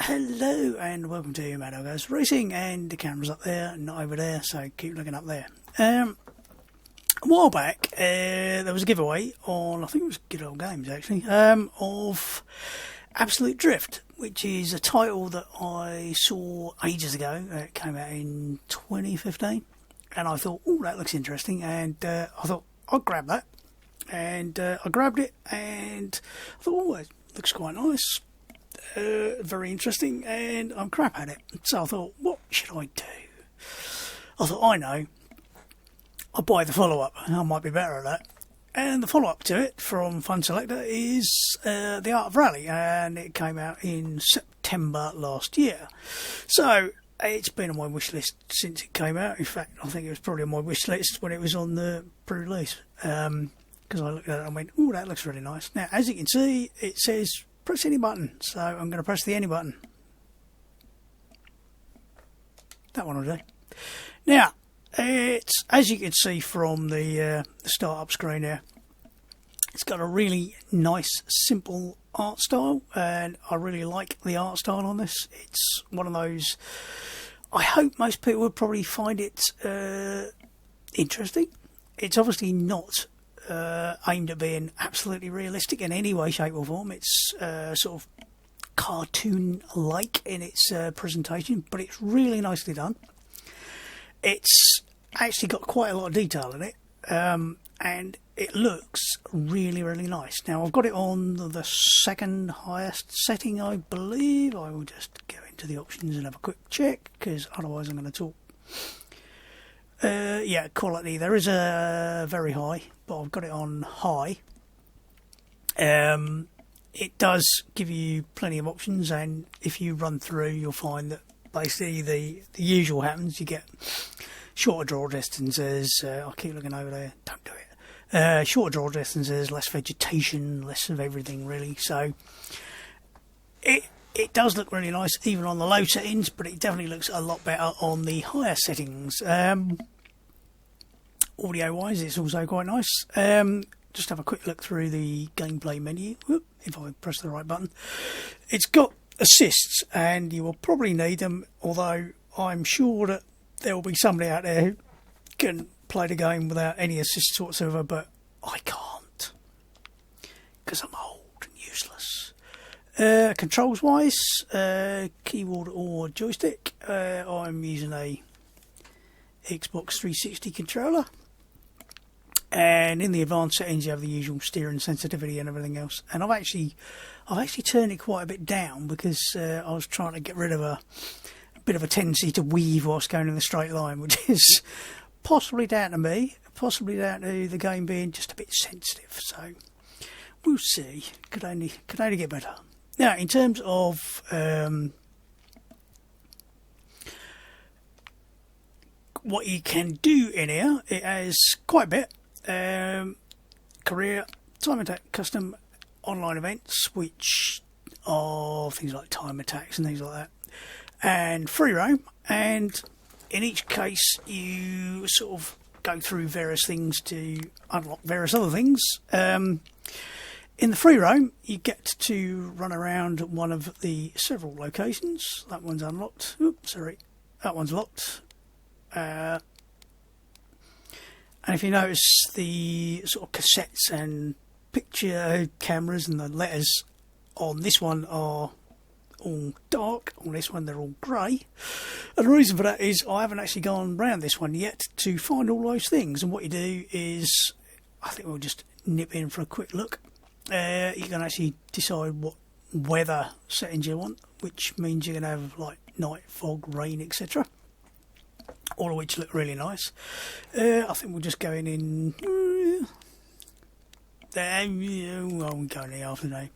Hello and welcome to Mad Goes Racing, and the camera's up there, not over there, so keep looking up there. A while back, there was a giveaway on, I think it was Good Old Games actually, of Absolute Drift, which is a title that I saw ages ago. It came out in 2015, and I thought, oh, that looks interesting, and I thought I'd grab that, and I grabbed it, and I thought, oh, it looks quite nice. Very interesting, and I'm crap at it. So I thought, what should I do? I thought, I know, I'll buy the follow-up. I might be better at that. And the follow-up to it from Fun Selector is The Art of Rally, and it came out in September last year. So it's been on my wish list since it came out. In fact, I think it was probably on my wish list when it was on the pre-release, because I looked at it and went, oh, that looks really nice. Now, as you can see, it says press any button, so I'm going to press the any button. That one will do. Now, it's, as you can see from the start-up screen here, it's got a really nice, simple art style, and I really like the art style on this. It's one of those, I hope most people would probably find it interesting. It's obviously not aimed at being absolutely realistic in any way, shape or form. It's sort of cartoon-like in its presentation, but it's really nicely done. It's actually got quite a lot of detail in it, and it looks really, really nice. Now, I've got it on the second highest setting, I believe. I will just go into the options and have a quick check, because otherwise I'm going to talk. Yeah, quality. There is a very high, but I've got it on high. It does give you plenty of options, and if you run through, you'll find that basically the usual happens. You get shorter draw distances. I'll keep looking over there. Don't do it. Shorter draw distances, less vegetation, less of everything really. So it does look really nice even on the low settings, but it definitely looks a lot better on the higher settings. Audio wise, it's also quite nice. Just have a quick look through the gameplay menu. Whoop, if I press the right button, it's got assists, and you will probably need them, although I'm sure that there will be somebody out there who can play the game without any assists whatsoever, but I can't, because I'm old and useless. Controls wise, keyboard or joystick, I'm using a Xbox 360 controller, and in the advanced settings you have the usual steering sensitivity and everything else, and I've actually turned it quite a bit down, because I was trying to get rid of a bit of a tendency to weave whilst going in a straight line, which is possibly down to me, possibly down to the game being just a bit sensitive, so we'll see. Could only get better. Now, in terms of what you can do in here, it has quite a bit. Career, time attack, custom, online events, which are things like time attacks and things like that, and free roam. And in each case, you sort of go through various things to unlock various other things. In the free roam, you get to run around one of the several locations. That one's unlocked. Oops, sorry. That one's locked. And if you notice, the sort of cassettes and picture cameras and the letters on this one are all dark. On this one, they're all grey. And the reason for that is I haven't actually gone round this one yet to find all those things. And what you do is, I think we'll just nip in for a quick look. You can actually decide what weather settings you want, which means you can have like night, fog, rain, etc. All of which look really nice. I think we'll just go in there. I'm going in the afternoon.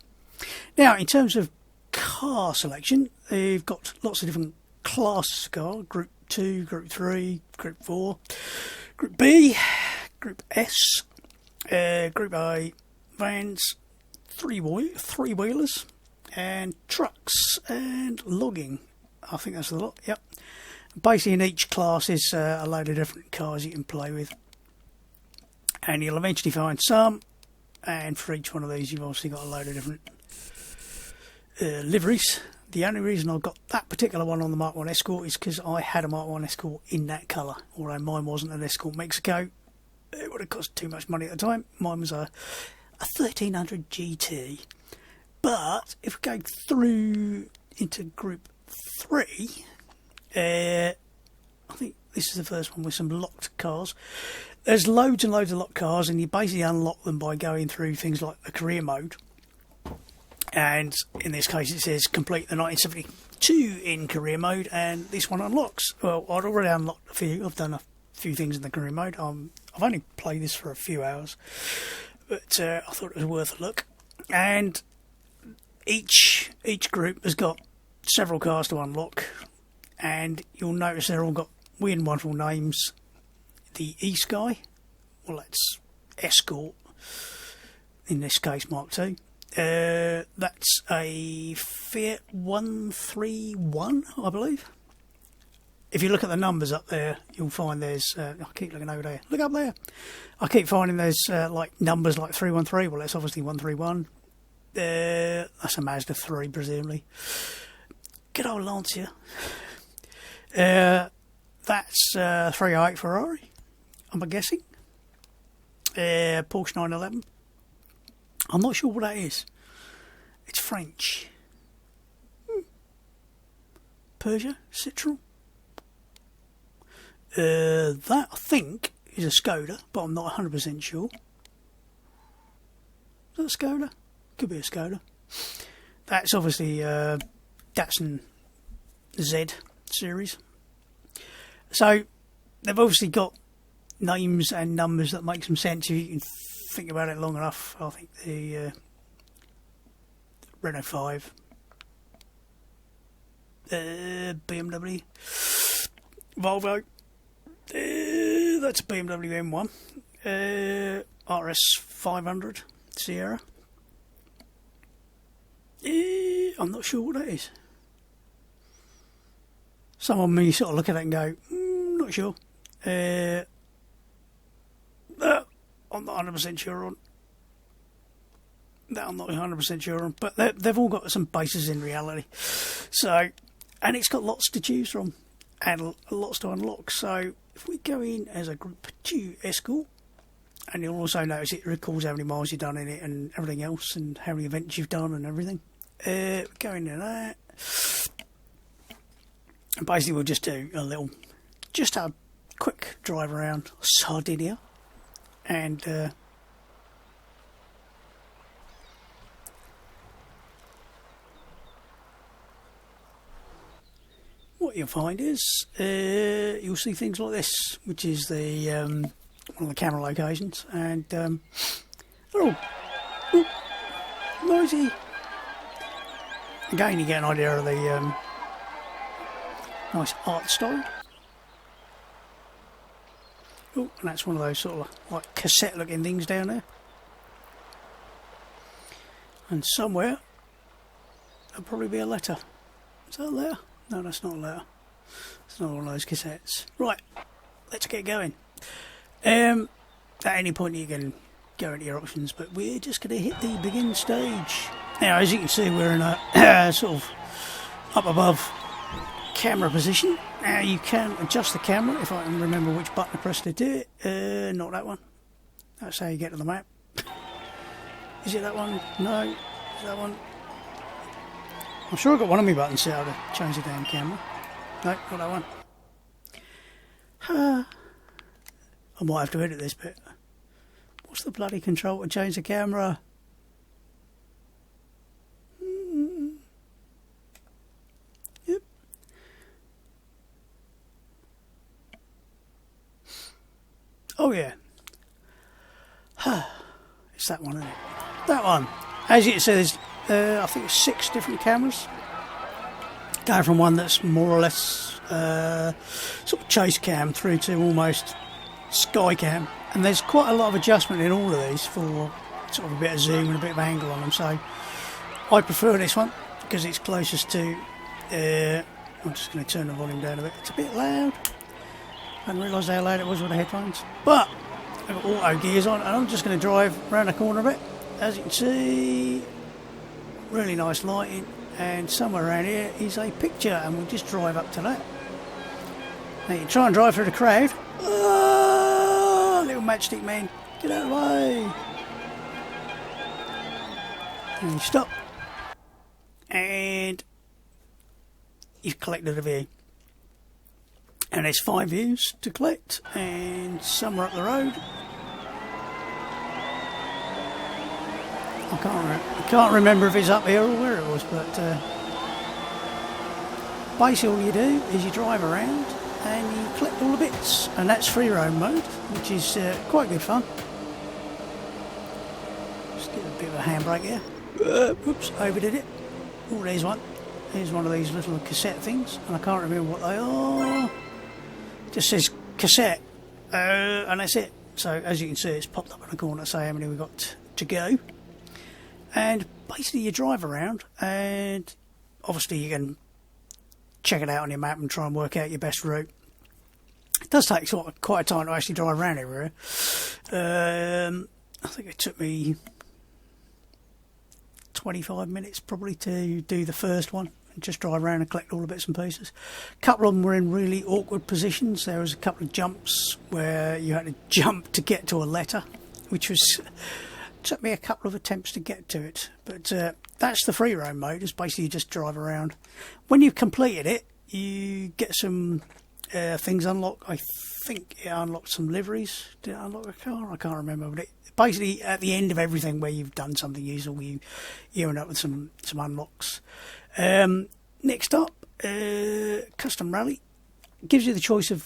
Now, in terms of car selection, they've got lots of different classes of car: Group 2, Group 3, Group 4, Group B, Group S, Group A, vans, three-wheelers, and trucks, and logging. I think that's a lot, yep. Basically, in each class is a load of different cars you can play with, and you'll eventually find some, and for each one of these you've obviously got a load of different liveries The only reason I got that particular one on the Mark 1 Escort is because I had a Mark 1 Escort in that colour. Although mine wasn't an Escort Mexico, it would have cost too much money at the time. Mine was a 1300 GT. But if we go through into Group 3, I think this is the first one with some locked cars. There's loads and loads of locked cars, and you basically unlock them by going through things like the career mode. And in this case, it says complete the 1972 in career mode, and this one unlocks. Well, I'd already unlocked a few. I've done a few things in the career mode. I've only played this for a few hours, but I thought it was worth a look. And each group has got several cars to unlock, and you'll notice they're all got weird and wonderful names. The E-Sky, well, that's Escort, in this case Mark II. That's a Fiat 131, I believe. If you look at the numbers up there, you'll find there's... I keep looking over there. Look up there. I keep finding there's like numbers like 313. Well, that's obviously 131. That's a Mazda 3, presumably. Good old Lancia. That's 308 Ferrari, I'm guessing. Porsche 911. I'm not sure what that is. It's French. Peugeot, Citroën. That, I think, is a Skoda, but I'm not 100% sure. Is that a Skoda? Could be a Skoda. That's obviously Datsun Z series. So, they've obviously got names and numbers that make some sense if you can think about it long enough. I think the Renault 5, BMW, Volvo, that's a BMW M1, RS 500 Sierra. I'm not sure what that is. Some of me sort of look at it and go, not sure. I'm not 100% sure on. That I'm not 100% sure on. But they've all got some bases in reality. So, and it's got lots to choose from and lots to unlock. So, if we go in as a Group 2 Escort, and you'll also notice it records how many miles you've done in it and everything else, and how many events you've done and everything. Go into that. And basically we'll just do just a quick drive around Sardinia, and what you'll find is you'll see things like this, which is the one of the camera locations, and they're all noisy. Again, you get an idea of the nice art style. Oh, and that's one of those sort of like cassette looking things down there. And somewhere there'll probably be a letter. Is that a letter? No, that's not a letter. It's not one of those cassettes. Right, let's get going. At any point you can go into your options, but we're just going to hit the begin stage. Now, as you can see, we're in a sort of up above camera position. Now you can adjust the camera if I can remember which button to press to do it. Not that one. That's how you get to the map. Is it that one? No. Is it that one? I'm sure I've got one of my buttons set to change the damn camera. No, not that one. I might have to edit this bit. What's the bloody control to change the camera? Yep. Oh yeah. It's that one, isn't it? That one. As you can see, there's I think 6 different cameras. Going from one that's more or less sort of chase cam through to almost sky cam, and there's quite a lot of adjustment in all of these for sort of a bit of zoom and a bit of angle on them. So I prefer this one because it's closest to. I'm just going to turn the volume down a bit. It's a bit loud. I didn't realise how loud it was with the headphones. But I've got auto gears on, and I'm just going to drive around the corner a bit. As you can see, really nice lighting. and somewhere around here is a picture, and we'll just drive up to that. Now you try and drive through the crowd. Oh, little matchstick man, get out of the way. And you stop, and you've collected a view. And there's 5 views to collect, and some are up the road. I can't remember if it's up here or where it was, but basically all you do is you drive around and you collect all the bits, and that's free roam mode, which is quite good fun. Just get a bit of a handbrake here. Oops, overdid it. Oh, there's one. Here's one of these little cassette things, and I can't remember what they are. Just says cassette, and that's it. So as you can see, it's popped up in the corner to say how many we've got to go. And basically you drive around, and obviously you can check it out on your map and try and work out your best route. It does take quite a time to actually drive around everywhere. I think it took me 25 minutes probably to do the first one. And just drive around and collect all the bits and pieces. A couple of them were in really awkward positions. There was a couple of jumps where you had to jump to get to a letter, which took me a couple of attempts to get to it. But that's the free roam mode. It's basically you just drive around. When you've completed it, you get some things unlocked. I think it unlocked some liveries. Did it unlock a car? I can't remember. But basically at the end of everything where you've done something useful, you end up with some unlocks. Next up, custom rally. Gives you the choice of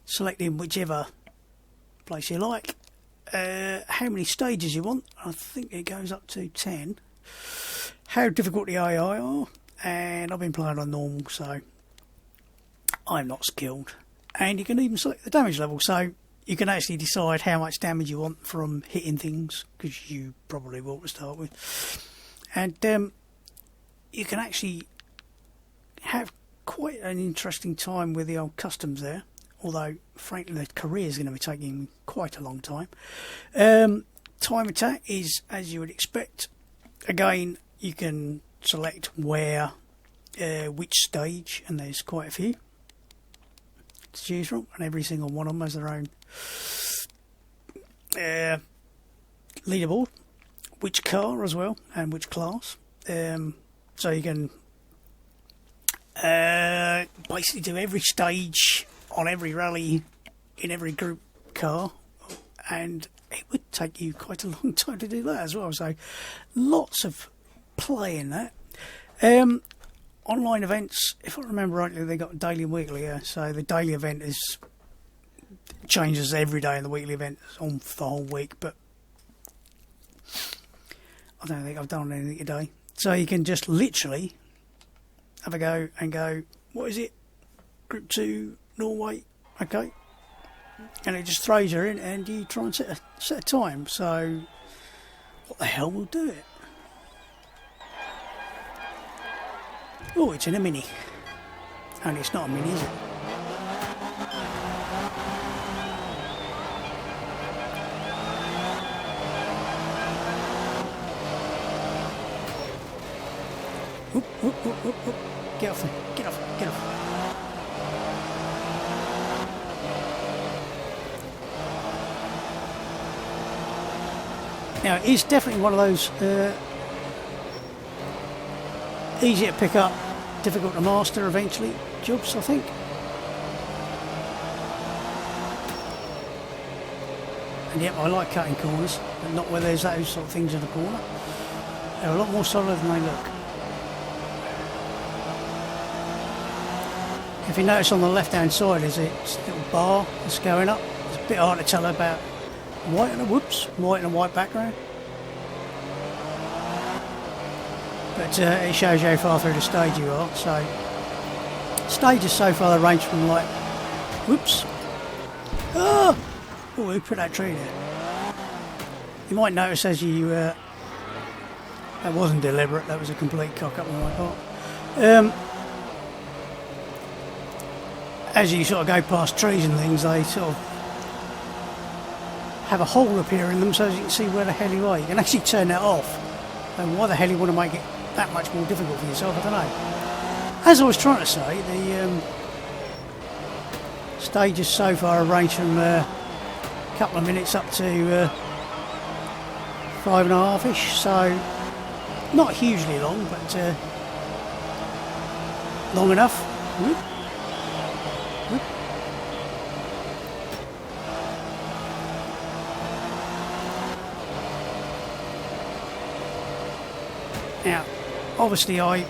selecting whichever place you like, how many stages you want. I think it goes up to 10. How difficult the AI are, and I've been playing on normal, so I'm not skilled. And you can even select the damage level, so you can actually decide how much damage you want from hitting things, because you probably will to start with. And you can actually have quite an interesting time with the old customs there, although frankly the career is going to be taking quite a long time. Time attack is as you would expect. Again, you can select where, which stage, and there's quite a few to choose from, and every single one of them has their own leaderboard, which car as well, and which class. So you can basically do every stage on every rally in every group car, and it would take you quite a long time to do that as well. So lots of play in that. Online events, if I remember rightly, they got daily and weekly. Yeah? So the daily event changes every day, and the weekly event is on for the whole week. But I don't think I've done anything today. So you can just literally have a go and go, what is it? Group 2, Norway, okay. And it just throws you in, and you try and set a time. So what the hell will do it? Oh, it's in a Mini. Only it's not a Mini, is it? Oop, oop, oop, oop, oop. Get off there. Get off. Get off. Now, it's definitely one of those easy to pick up, difficult to master eventually jobs, I think. And yet I like cutting corners, but not where there's those sort of things in the corner. They're a lot more solid than they look. If you notice on the left hand side there's a little bar that's going up. It's a bit hard to tell about white and a white background. But it shows you how far through the stage you are. So stages so far they range from like, whoops, oh, we put that tree there. You might notice as you, that wasn't deliberate, that was a complete cock up on my part. As you sort of go past trees and things, they sort of have a hole appear in them so you can see where the hell you are. You can actually turn that off. And why the hell you want to make it that much more difficult for yourself. I don't know. As I was trying to say, the stages so far range from a couple of minutes up to 5.5ish, so not hugely long, but long enough. Whoop. Whoop. Now, obviously I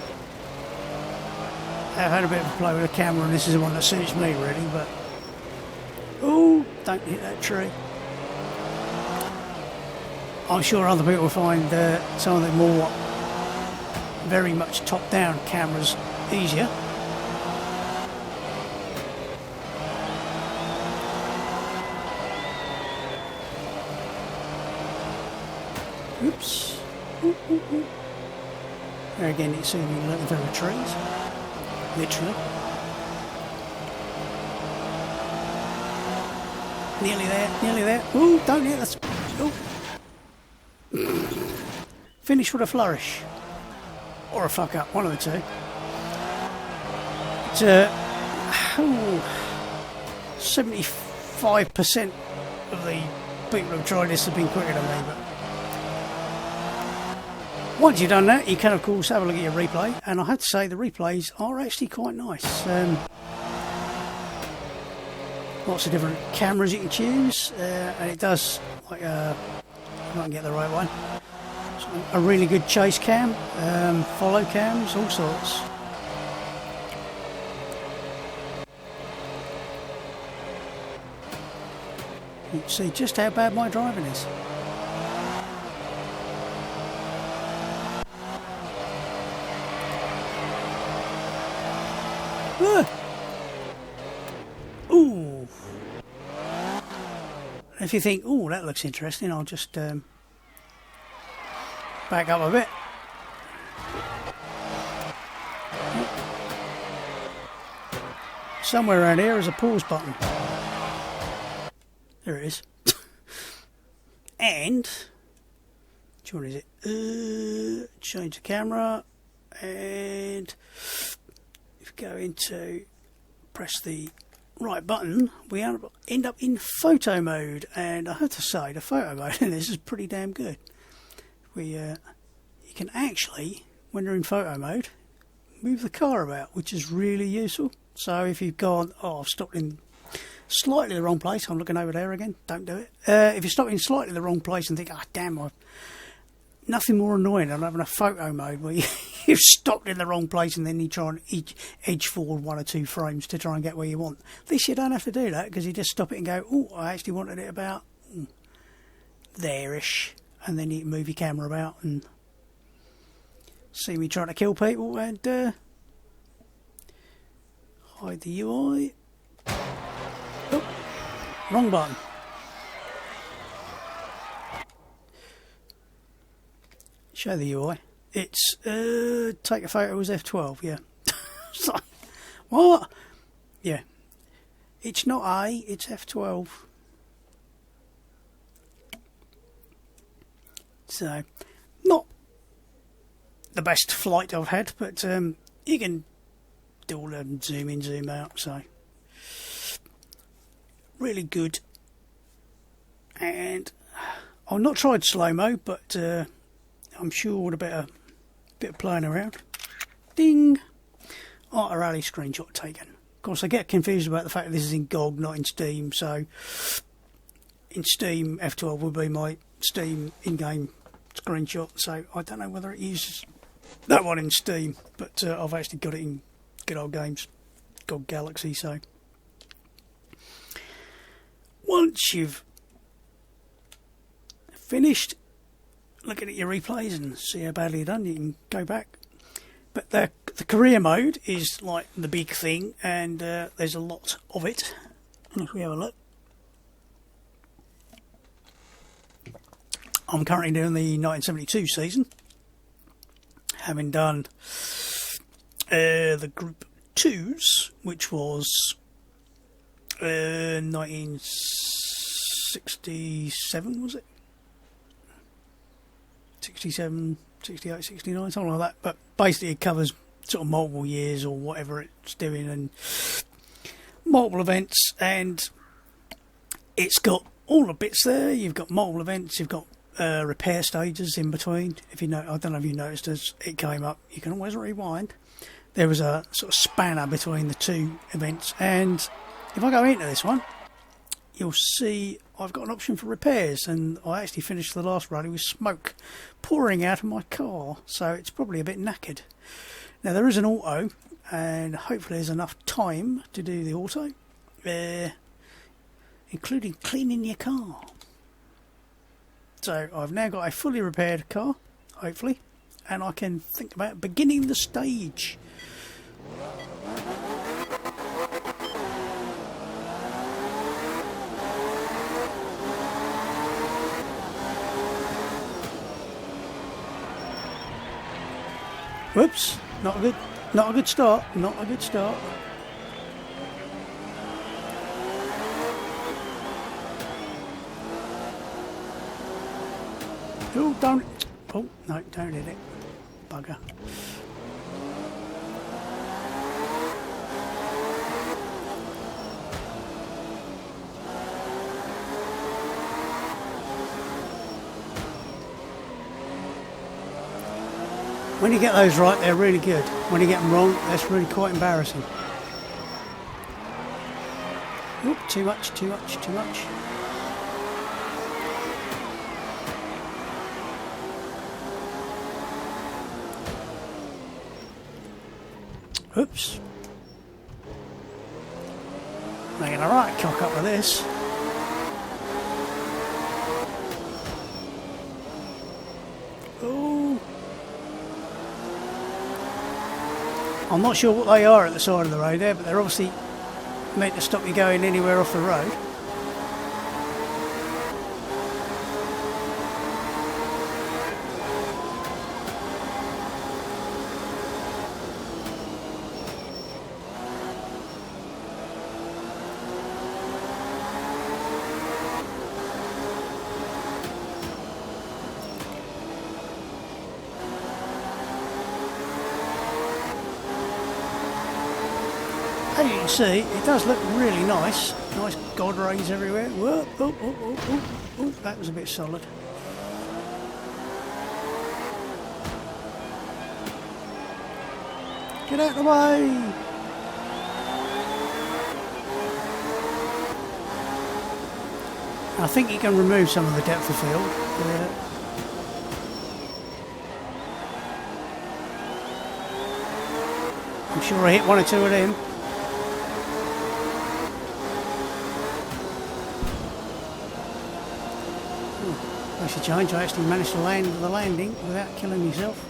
have had a bit of a play with the camera, and this is the one that suits me really, but oh, don't hit that tree. I'm sure other people will find some of the more very much top-down cameras easier. Oops. Ooh, ooh, ooh. There again, it's zooming in at the very trees. Literally. Nearly there, nearly there. Ooh, don't hit that. Ooh. Finish with a flourish. Or a fuck up, one of the two. It's 75% of the people who've tried this have been quicker than me, but once you've done that, you can of course have a look at your replay, and I have to say the replays are actually quite nice. Lots of different cameras you can choose, and it does, like, if I can get the right one, a really good chase cam, follow cams, all sorts. You can see just how bad my driving is. Ooh. If you think, oh, that looks interesting, I'll just back up a bit. Somewhere around here is a pause button. There it is. And which one is it? Change the camera, and if you go into press the right button, we end up in photo mode, and I have to say the photo mode in this is pretty damn good. You can actually, when you're in photo mode, move the car about, which is really useful. So if you've gone, oh, I've stopped in slightly the wrong place, I'm looking over there again, don't do it. If you stop in slightly the wrong place and think, oh damn, nothing more annoying than having a photo mode where you've stopped in the wrong place and then you try and edge forward 1 or 2 frames to try and get where you want. At least you don't have to do that, because you just stop it and go, oh, I actually wanted it about there-ish, and then you can move your camera about and see me trying to kill people and hide the UI. Oh, wrong button. Show the UI. It's take a photo with F12, yeah. It's like, what? Yeah. It's not A, it's F12. So, not the best flight I've had, but you can do all them zoom in, zoom out, so really good. And I've not tried slow-mo, but I'm sure with a bit of playing around. Ding! Art of Rally screenshot taken. Of course, I get confused about the fact that this is in GOG, not in Steam, so in Steam, F12 will be my Steam in-game screenshot, so I don't know whether it uses that one in Steam, but I've actually got it in good old games, GOG Galaxy, so once you've finished looking at your replays and see how badly you've done, you can go back. But the career mode is like the big thing, and there's a lot of it. And if we have a look, I'm currently doing the 1972 season, having done the Group 2s, which was 1967, was it? 67, 68, 69, something like that. But basically it covers sort of multiple years or whatever it's doing and multiple events, and it's got all the bits there. You've got multiple events, you've got repair stages in between. If you know, I don't know if you noticed as it came up, you can always rewind. There was a sort of spanner between the two events, and if I go into this one, you'll see I've got an option for repairs, and I actually finished the last rally with smoke pouring out of my car, so it's probably a bit knackered. Now there is an auto, and hopefully there's enough time to do the auto, including cleaning your car. So I've now got a fully repaired car, hopefully, and I can think about beginning the stage. Whoops, not a good start, not a good start. Oh, don't, oh, no, don't hit it, bugger. When you get those right, they're really good. When you get them wrong, that's really quite embarrassing. Oop, too much, too much, too much. Oops. Making a right cock up with this. Oh. I'm not sure what they are at the side of the road there, but they're obviously meant to stop you going anywhere off the road. As you can see, it does look really nice. Nice God rays everywhere. Whoa, oh, oh, oh, oh, oh, that was a bit solid. Get out of the way! I think you can remove some of the depth of field. I'm sure I hit one or two of them. That's a change. I actually managed to land the landing without killing myself.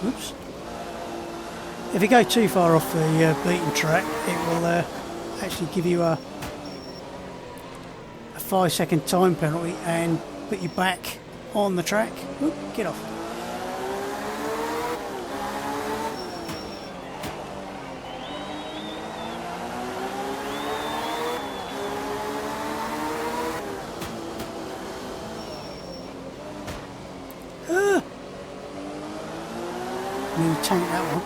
Oops. If you go too far off the beaten track, it will actually give you a 5-second time penalty and put you back on the track. Oop, get off. Nearly tanked that one.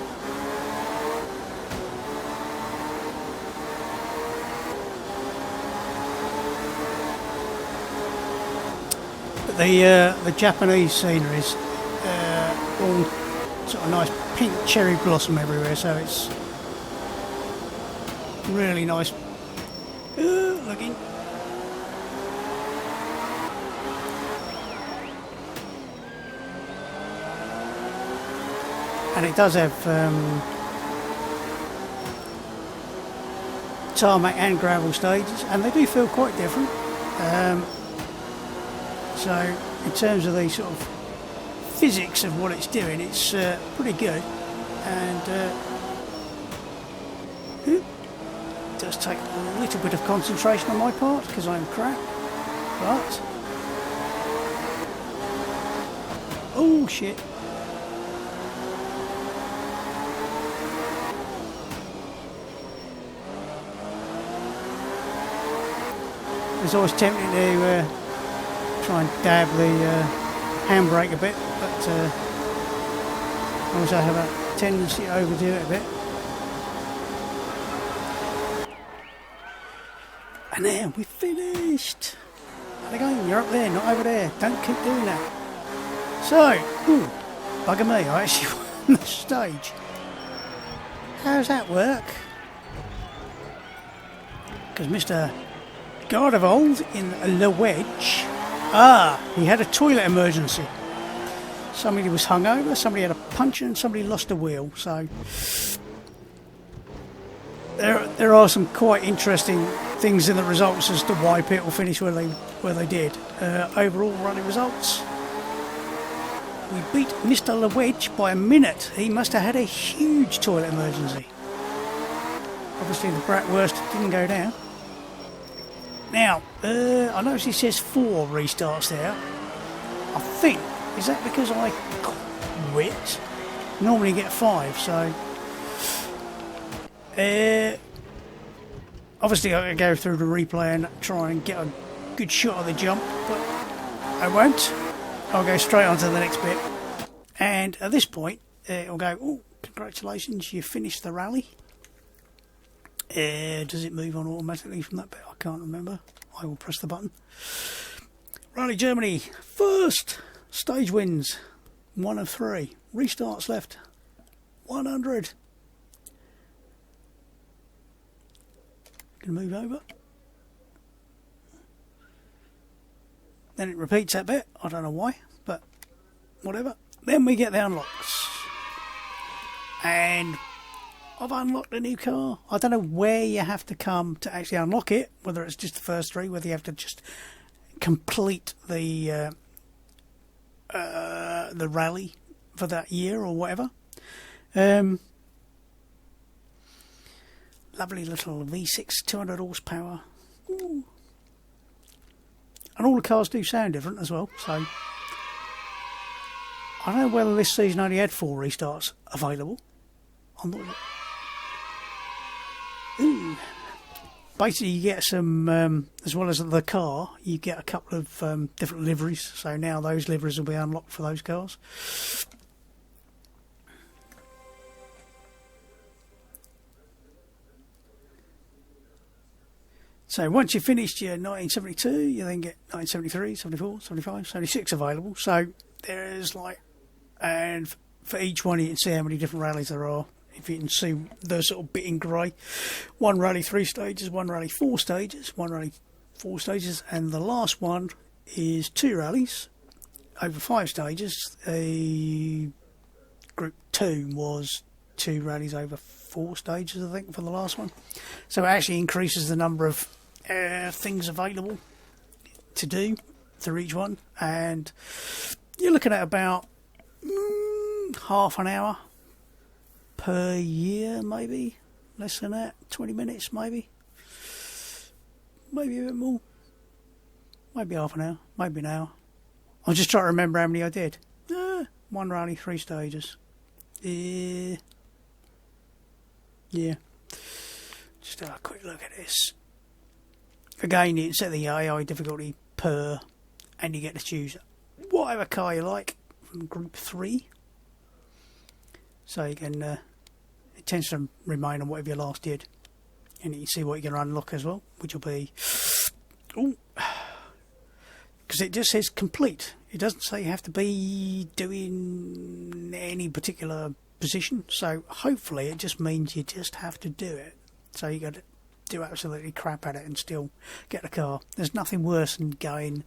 The Japanese scenery is all sort of nice pink cherry blossom everywhere, so it's really nice looking. And it does have tarmac and gravel stages, and they do feel quite different. So in terms of the sort of physics of what it's doing, it's pretty good. And take a little bit of concentration on my part because I'm crap, but oh shit. It's always tempting to try and dab the handbrake a bit, but I also have a tendency to overdo it a bit. And there, we've finished! And again, you're up there, not over there. Don't keep doing that. So, ooh, bugger me, I actually won the stage. How does that work? Because Mr. Gardevold in the Wedge, he had a toilet emergency. Somebody was hungover, somebody had a puncture, and somebody lost a wheel. So there are some quite interesting things in the results as to why people finished where they did. Overall running results, we beat Mr. LeWedge by a minute. He must have had a huge toilet emergency. Obviously the bratwurst didn't go down. Now, I notice it says 4 restarts there. I think, is that because I quit? Normally you get 5, so obviously I can go through the replay and try and get a good shot of the jump, but I won't. I'll go straight on to the next bit, and at this point it'll go, oh, congratulations, you finished the rally. Does it move on automatically from that bit? I can't remember. I will press the button. Rally Germany, first stage wins, 1 of 3. Restarts left, 100. Can move over. Then it repeats that bit. I don't know why, but whatever. Then we get the unlocks. And I've unlocked a new car. I don't know where you have to come to actually unlock it, whether it's just the first 3, whether you have to just complete the rally for that year or whatever. Lovely little V6, 200 horsepower. Ooh. And all the cars do sound different as well, so I don't know whether this season only had 4 restarts available. I'm not. Ooh. Basically you get some, as well as the car, you get a couple of different liveries, so now those liveries will be unlocked for those cars. So once you've finished your 1972, you then get 1973, 74, 75, 76 available. So there's like, and for each one you can see how many different rallies there are. If you can see the sort of bit in grey. 1 rally 3 stages, 1 rally 4 stages, 1 rally 4 stages, and the last one is 2 rallies over 5 stages. Group 2 was 2 rallies over 4 stages, I think, for the last one. So it actually increases the number of things available to do through each one, and you're looking at about half an hour per year, maybe less than that, 20 minutes maybe a bit more, maybe half an hour, maybe an hour. I'll just try to remember how many I did. 1 rally 3 stages. Yeah, just have a quick look at this. Again, you can set the AI difficulty per, and you get to choose whatever car you like from group 3. So you can, it tends to remain on whatever you last did, and you can see what you're going to unlock as well, which will be, because it just says complete. It doesn't say you have to be doing any particular position, so hopefully it just means you just have to do it. So you got to do absolutely crap at it and still get the car. There's nothing worse than going,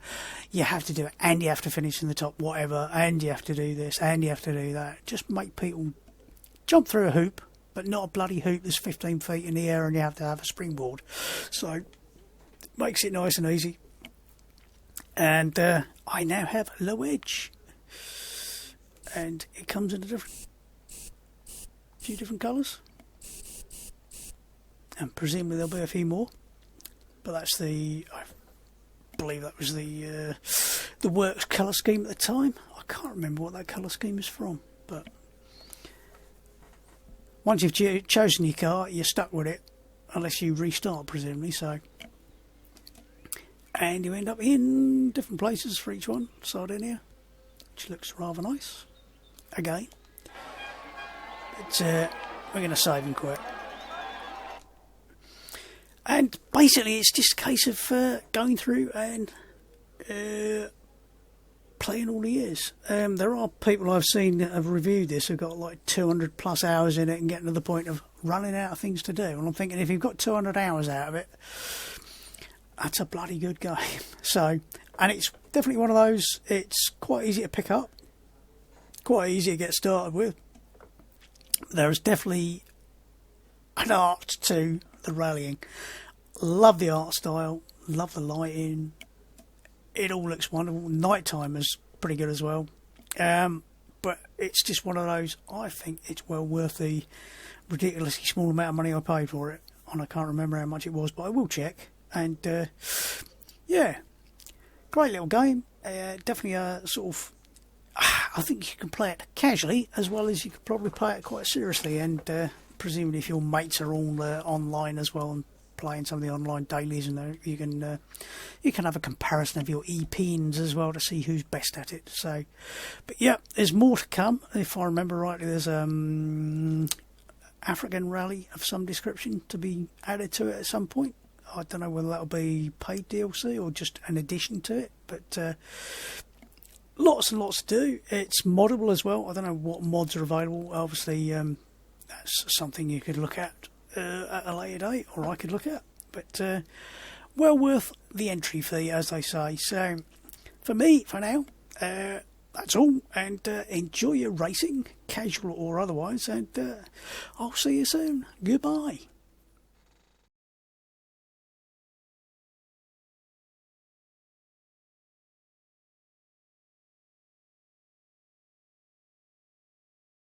you have to do it and you have to finish in the top whatever, and you have to do this and you have to do that. Just make people jump through a hoop, but not a bloody hoop that's 15 feet in the air and you have to have a springboard. So it makes it nice and easy. And I now have a low edge, and it comes in a few different colours. and presumably there'll be a few more. But that's I believe that was the Works colour scheme at the time. I can't remember what that colour scheme is from, but once you've chosen your car, you're stuck with it, unless you restart, presumably. So, and you end up in different places for each one. Sardinia, which looks rather nice. Again, but we're going to save and quit. And basically, it's just a case of going through and playing all the years. There are people I've seen that have reviewed this who've got like 200 plus hours in it and getting to the point of running out of things to do. And I'm thinking, if you've got 200 hours out of it, that's a bloody good game. So, and it's definitely one of those, it's quite easy to pick up, quite easy to get started with. There is definitely an art to the rallying. Love the art style, love the lighting. It all looks wonderful. Nighttime is pretty good as well. But it's just one of those, I think it's well worth the ridiculously small amount of money I paid for it. And I can't remember how much it was, but I will check. And yeah, great little game. Definitely a sort of, I think you can play it casually as well as you could probably play it quite seriously. And presumably if your mates are all online as well and playing some of the online dailies, and you can have a comparison of your EPs as well to see who's best at it. So, but yeah, there's more to come. If I remember rightly, there's African rally of some description to be added to it at some point. I don't know whether that'll be paid DLC or just an addition to it, but lots and lots to do. It's moddable as well. I don't know what mods are available. Obviously, that's something you could look at a later date, or I could look at. But well worth the entry fee, as they say. So, for me, for now, that's all. And enjoy your racing, casual or otherwise. And I'll see you soon. Goodbye.